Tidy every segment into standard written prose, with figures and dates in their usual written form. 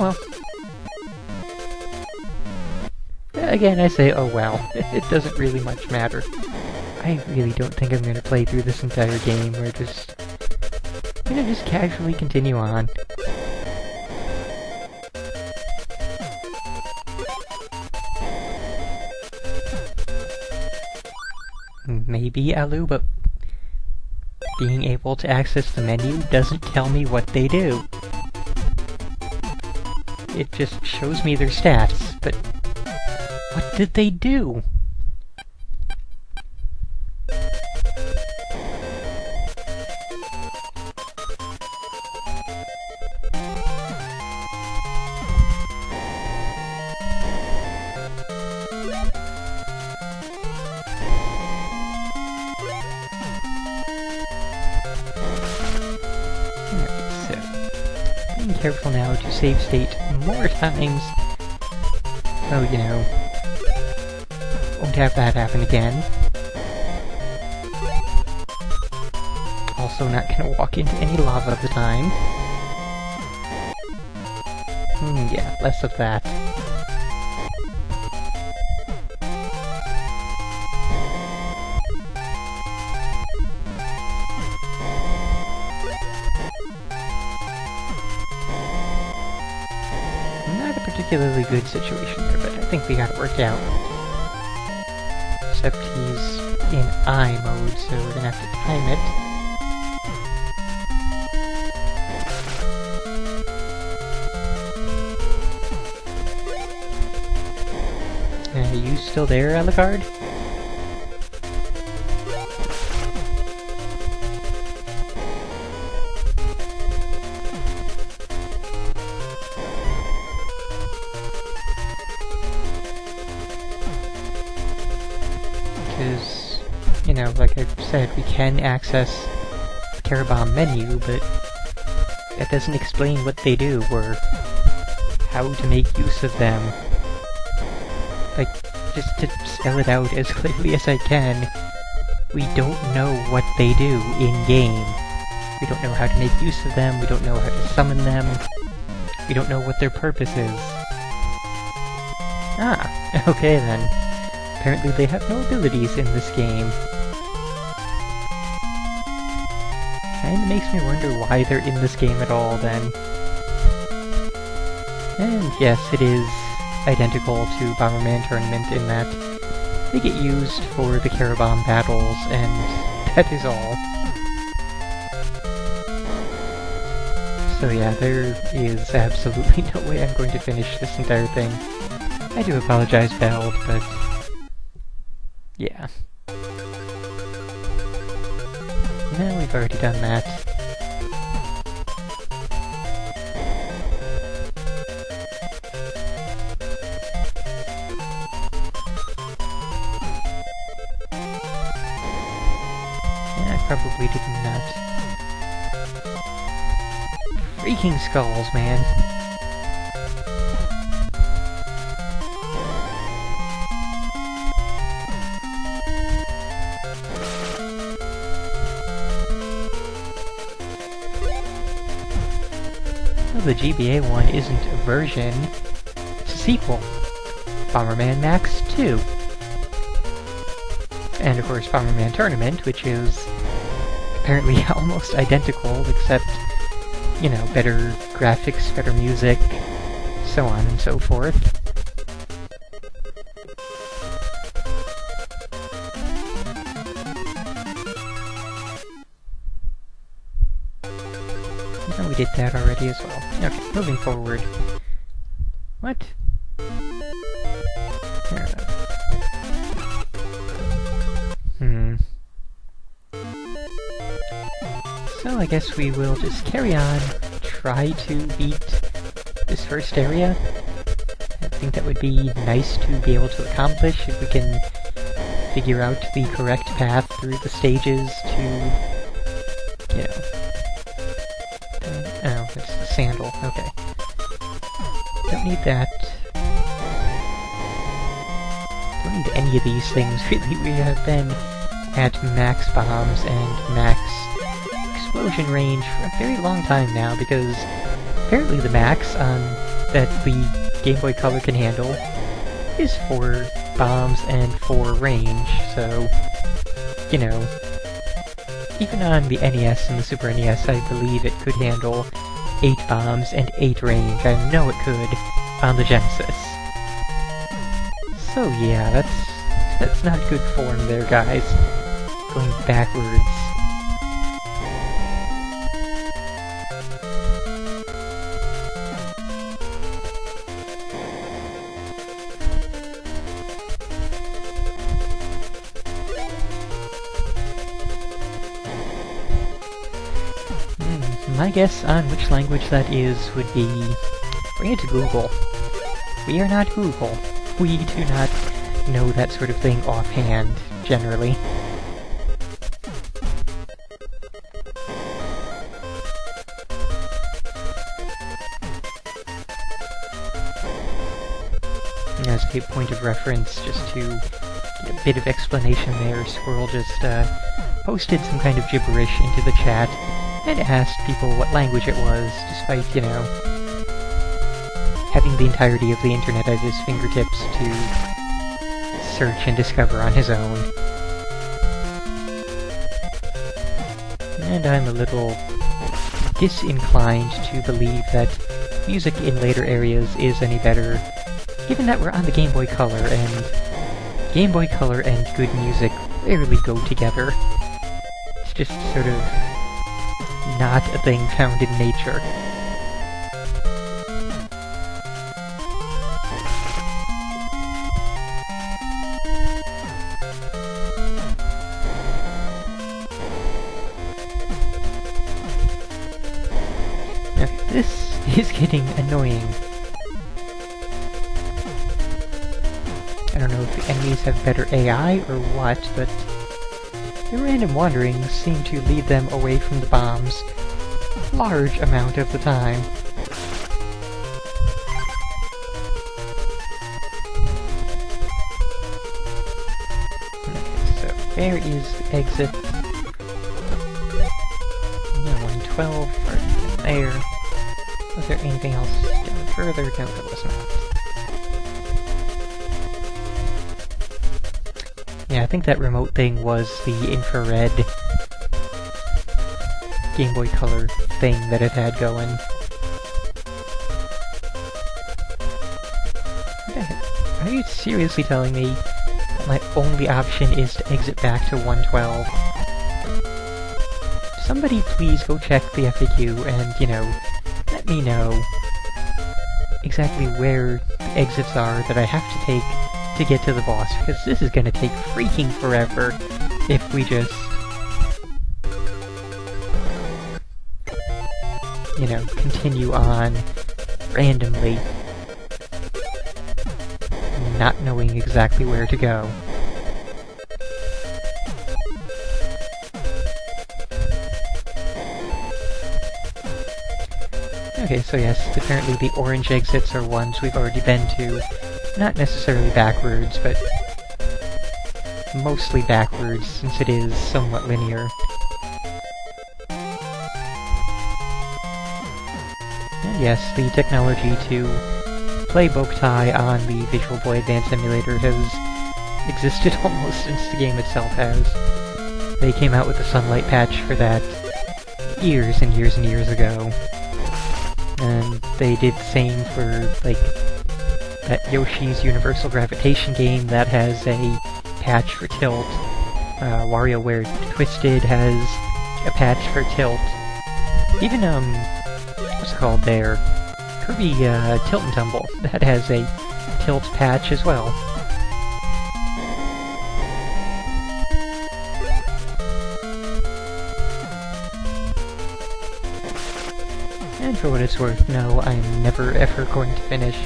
Oh well. Again, I say, oh well. It doesn't really much matter. I really don't think I'm gonna play through this entire game. We're just gonna just casually continue on. Maybe, Alu, but being able to access the menu doesn't tell me what they do. It just shows me their stats, but what did they do? Careful now to save state more times. Oh, you know, won't have that happen again. Also not gonna walk into any lava at the time. Yeah, less of that. Particularly good situation here, but I think we got it worked out. Except he's in I mode, so we're gonna have to time it. Are you still there, Alucard? Because, you know, like I said, we can access the Charabom menu, but that doesn't explain what they do, or how to make use of them. Like, just to spell it out as clearly as I can, we don't know what they do in-game. We don't know how to make use of them, we don't know how to summon them, we don't know what their purpose is. Ah, okay then. Apparently they have no abilities in this game. Kinda makes me wonder why they're in this game at all, then. And yes, it is identical to Bomberman Tournament in that they get used for the Charabom battles, and that is all. So yeah, there is absolutely no way I'm going to finish this entire thing. I do apologize, Belle, but yeah. No, we've already done that. Yeah, I probably did not. Freaking skulls, man. The GBA one isn't a version, it's a sequel. Bomberman Max 2. And of course Bomberman Tournament, which is apparently almost identical, except, you know, better graphics, better music, so on and so forth. We did that already as well. Okay, moving forward. What? There. So I guess we will just carry on, try to beat this first area. I think that would be nice to be able to accomplish if we can figure out the correct path through the stages to, you know... Oh, it's the sandal. Okay. Don't need that. Don't need any of these things, really. We have been at max bombs and max explosion range for a very long time now, because apparently the max on that the Game Boy Color can handle is 4 bombs and 4 range, so, you know, even on the NES and the Super NES, I believe it could handle 8 bombs and 8 range. I know it could on the Genesis. So yeah, that's not good form there, guys. Going backwards. My guess on which language that is would be... bring it to Google. We are not Google. We do not know that sort of thing offhand, generally. As a point of reference, just to get a bit of explanation there, Squirrel just posted some kind of gibberish into the chat and asked people what language it was, despite, you know, having the entirety of the internet at his fingertips to search and discover on his own. And I'm a little disinclined to believe that music in later areas is any better, given that we're on the Game Boy Color, and Game Boy Color and good music rarely go together. It's just sort of not a thing found in nature. Okay, this is getting annoying. I don't know if the enemies have better AI or what, but the random wanderings seem to lead them away from the bombs a large amount of the time. Okay, so there is the exit. No, 112, right there. Was there anything else down further? No, there was not. Yeah, I think that remote thing was the infrared Game Boy Color thing that it had going. Are you seriously telling me that my only option is to exit back to 112? Somebody please go check the FAQ and, you know, let me know exactly where the exits are that I have to take to get to the boss, because this is gonna take freaking forever if we just, you know, continue on randomly, not knowing exactly where to go. Okay, so yes, apparently the orange exits are ones we've already been to. Not necessarily backwards, but mostly backwards, since it is somewhat linear. And yes, the technology to play Boktai on the Visual Boy Advance emulator has existed almost since the game itself has. They came out with a Sunlight patch for that years and years and years ago. And they did the same for, like, that Yoshi's Universal Gravitation game that has a patch for Tilt. WarioWare Twisted has a patch for Tilt. Even, what's it called there? Kirby, Tilt and Tumble, that has a Tilt patch as well. And for what it's worth, no, I'm never ever going to finish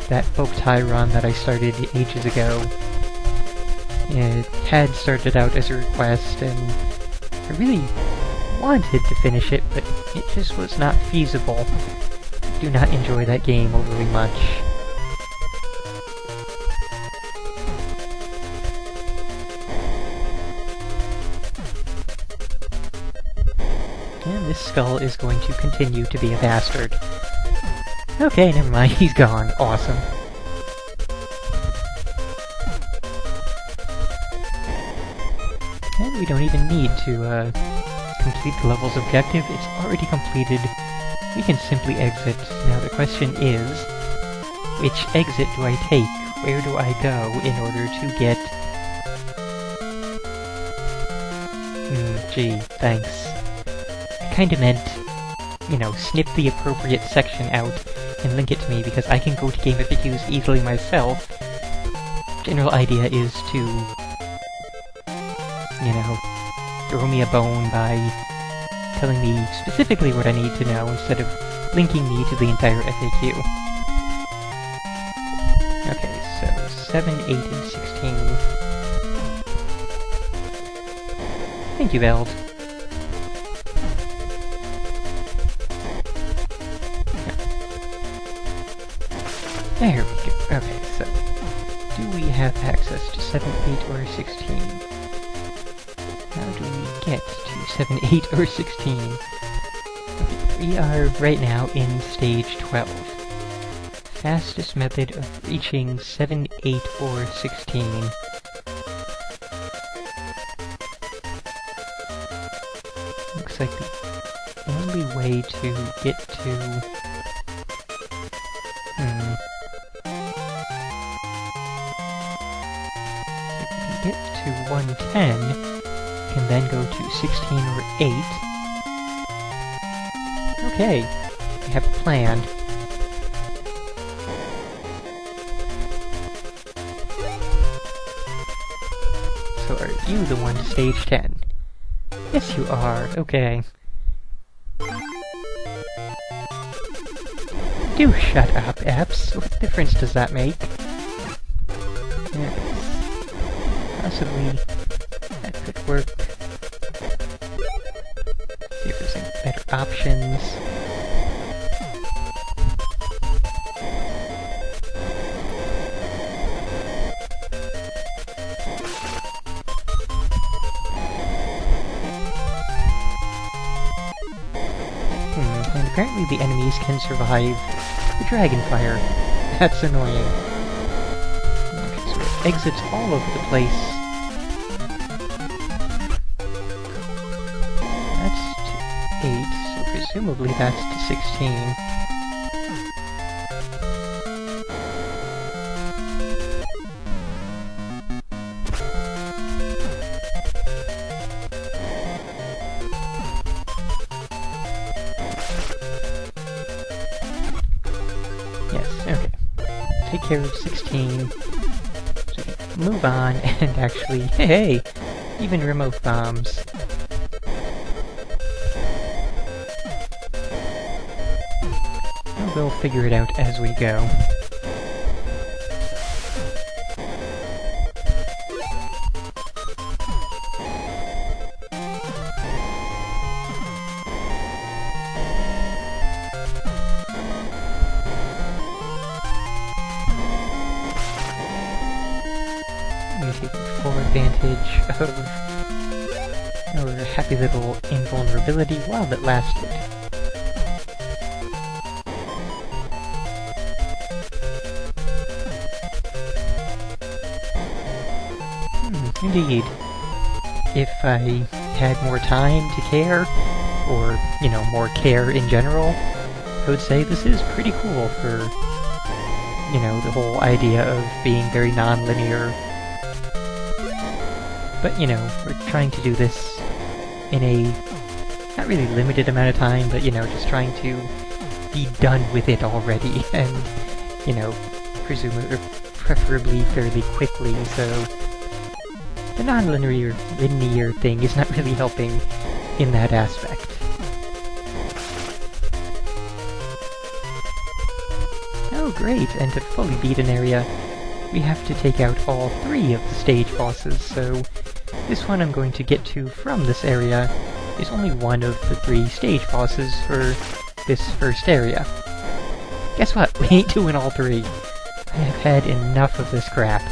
that Boktai run that I started ages ago. It had started out as a request, and I really wanted to finish it, but it just was not feasible. I do not enjoy that game overly much. And this skull is going to continue to be a bastard. Okay, never mind, he's gone. Awesome. And we don't even need to, complete the level's objective. It's already completed. We can simply exit. Now the question is, which exit do I take? Where do I go in order to get... gee, thanks. I kinda meant, you know, snip the appropriate section out and link it to me, because I can go to Game FAQs easily myself. General idea is to, you know, throw me a bone by telling me specifically what I need to know instead of linking me to the entire FAQ. Okay, so 7, 8, and 16. Thank you, Veld. There we go. Okay, so do we have access to 7, 8, or 16? How do we get to 7, 8, or 16? Okay, we are right now in stage 12. Fastest method of reaching 7, 8, or 16. Looks like the only way to get to... get to 110, can then go to 16 or 8. Okay, we have a plan. So are you the one to stage 10? Yes, you are. Okay. Do shut up, Eps. What difference does that make? Yes. Possibly that could work. See if there's any better options. And apparently the enemies can survive the dragon fire. That's annoying. Okay, so it exits all over the place. That's to 8, so presumably that's to 16. Take care of 16, so we can move on and actually, hey, even remote bombs. And we'll figure it out as we go. Taking full advantage of our happy little invulnerability while it lasted. Indeed. If I had more time to care, or, you know, more care in general, I would say this is pretty cool for, you know, the whole idea of being very non-linear. But, you know, we're trying to do this in a not really limited amount of time, but, you know, just trying to be done with it already, and, you know, presumably, preferably fairly quickly, so the non-linear thing is not really helping in that aspect. Oh great, and to fully beat an area, we have to take out all 3 of the stage bosses, so this one I'm going to get to from this area is only one of the 3 stage bosses for this first area. Guess what? We ain't doing all 3. I have had enough of this crap.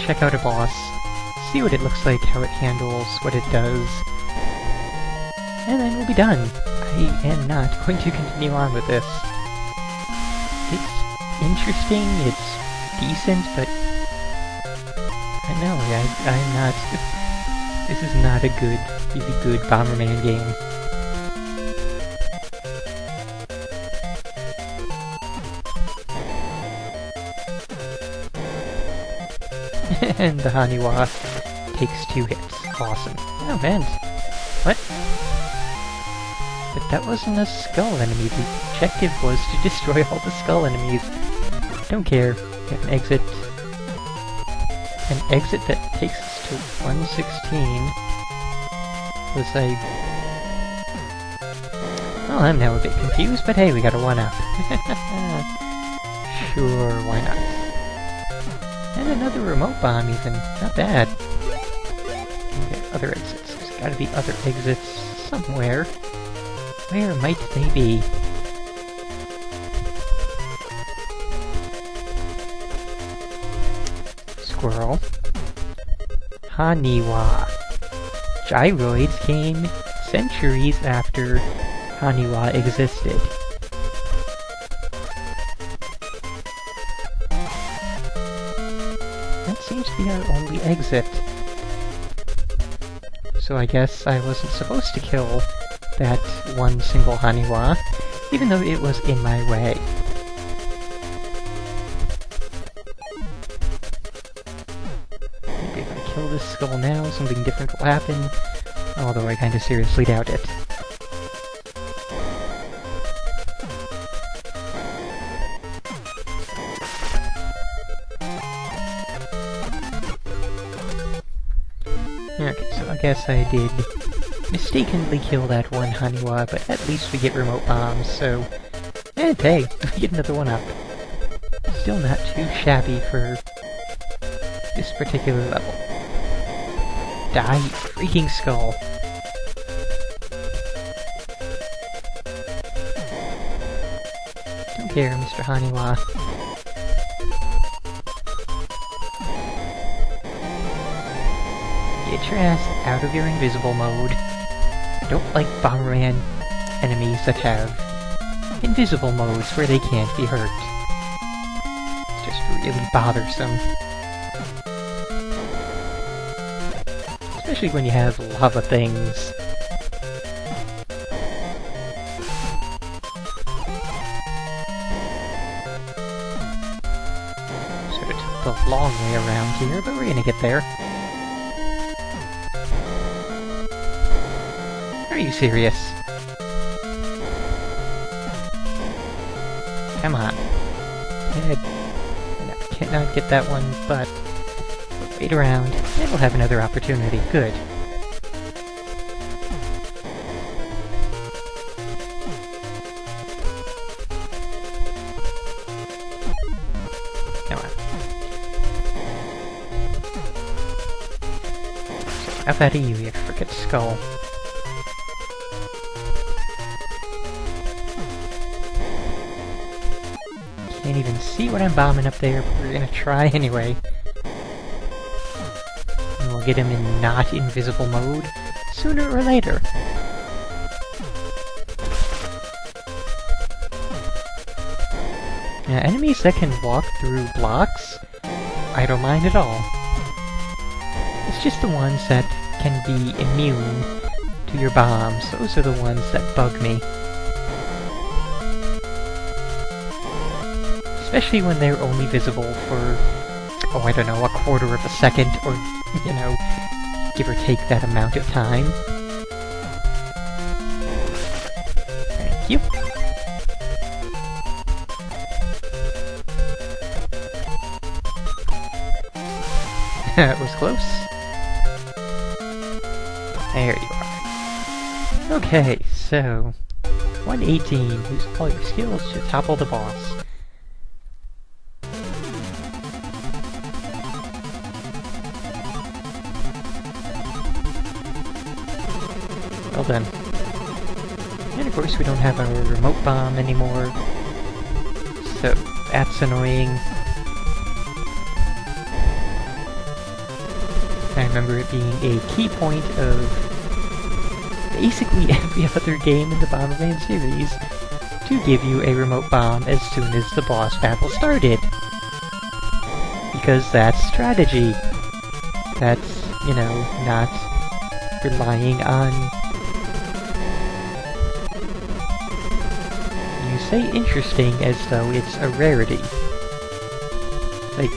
Check out a boss, see what it looks like, how it handles, what it does, and then we'll be done. I am not going to continue on with this. It's interesting, it's decent, but I know, I'm not... This is not a really good Bomberman game. And the Haniwa takes 2 hits. Awesome. Oh man. What? But that wasn't a skull enemy. The objective was to destroy all the skull enemies. Don't care. We have an exit. An exit that takes us to 116. Was I... Well, I'm now a bit confused, but hey, we got a 1-up. Sure, why not? And another remote bomb, even. Not bad. Okay, other exits. There's gotta be other exits somewhere. Where might they be? Squirrel. Haniwa. Gyroids came centuries after Haniwa existed. That seems to be our only exit. So I guess I wasn't supposed to kill that one single Haniwa, even though it was in my way. Maybe if I kill this skull now, something different will happen, although I kinda seriously doubt it. Okay, so I guess I did mistakenly kill that one Haniwa, but at least we get remote bombs, so... And hey, we get another 1-up. Still not too shabby for this particular level. Die, you freaking skull! Don't care, Mr. Haniwa. Get your ass out of your invisible mode. I don't like Bomberman enemies that have invisible modes where they can't be hurt. It's just really bothersome. Especially when you have lava things. Sort of took the long way around here, but we're gonna get there. Are you serious? Come on. No, cannot get that one, but we'll wait around, and we'll have another opportunity. Good. Come on. So, enough out of you, you frickin' skull. Can't even see what I'm bombing up there, but we're gonna try anyway. And we'll get him in not invisible mode sooner or later. Now, enemies that can walk through blocks, I don't mind at all. It's just the ones that can be immune to your bombs. Those are the ones that bug me. Especially when they're only visible for, oh, I don't know, a quarter of a second, or, you know, give or take that amount of time. Thank you. That was close. There you are. Okay, so 118. Use all your skills to topple the boss. Well done. And of course we don't have our remote bomb anymore, so that's annoying. I remember it being a key point of basically every other game in the Bomberman series to give you a remote bomb as soon as the boss battle started. Because that's strategy. That's, you know, not relying on... You say interesting as though it's a rarity. Like,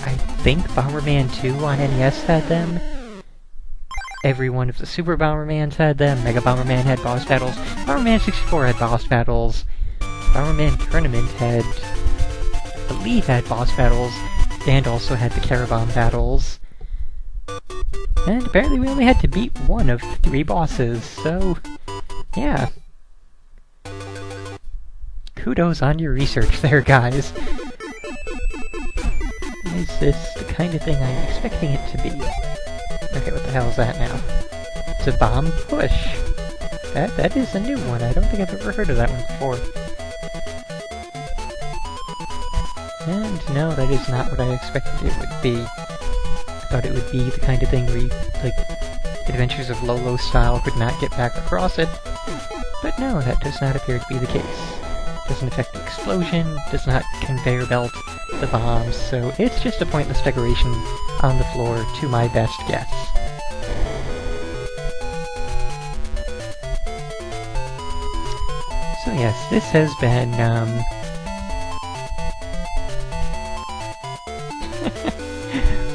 I think Bomberman 2 on NES had them. Every one of the Super Bombermans had them. Mega Bomberman had boss battles. Bomberman 64 had boss battles. Bomberman Tournament had... I believe had boss battles, and also had the Charabom battles. And apparently we only had to beat one of 3 bosses, so... yeah. Kudos on your research there, guys. Is this the kind of thing I'm expecting it to be? Okay, what the hell is that now? It's a bomb push. That is a new one. I don't think I've ever heard of that one before. And no, that is not what I expected it would be. I thought it would be the kind of thing where you, like, Adventures of Lolo style could not get back across it. But no, that does not appear to be the case. Doesn't affect the explosion, does not conveyor belt the bombs, so it's just a pointless decoration on the floor to my best guess. So yes, this has been,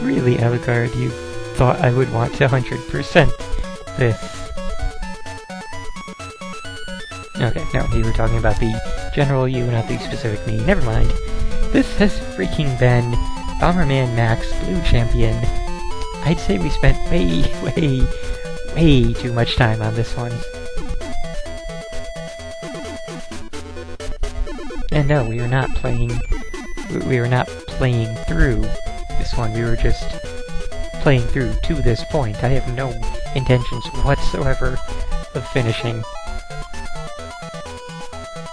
really, Avantgarde, you thought I would want to 100% this. Okay, no, you were talking about the general you, not the specific me. Never mind. This has freaking been Bomberman Max Blue Champion. I'd say we spent way too much time on this one. And no, we were not playing through this one, we were just playing through to this point. I have no intentions whatsoever of finishing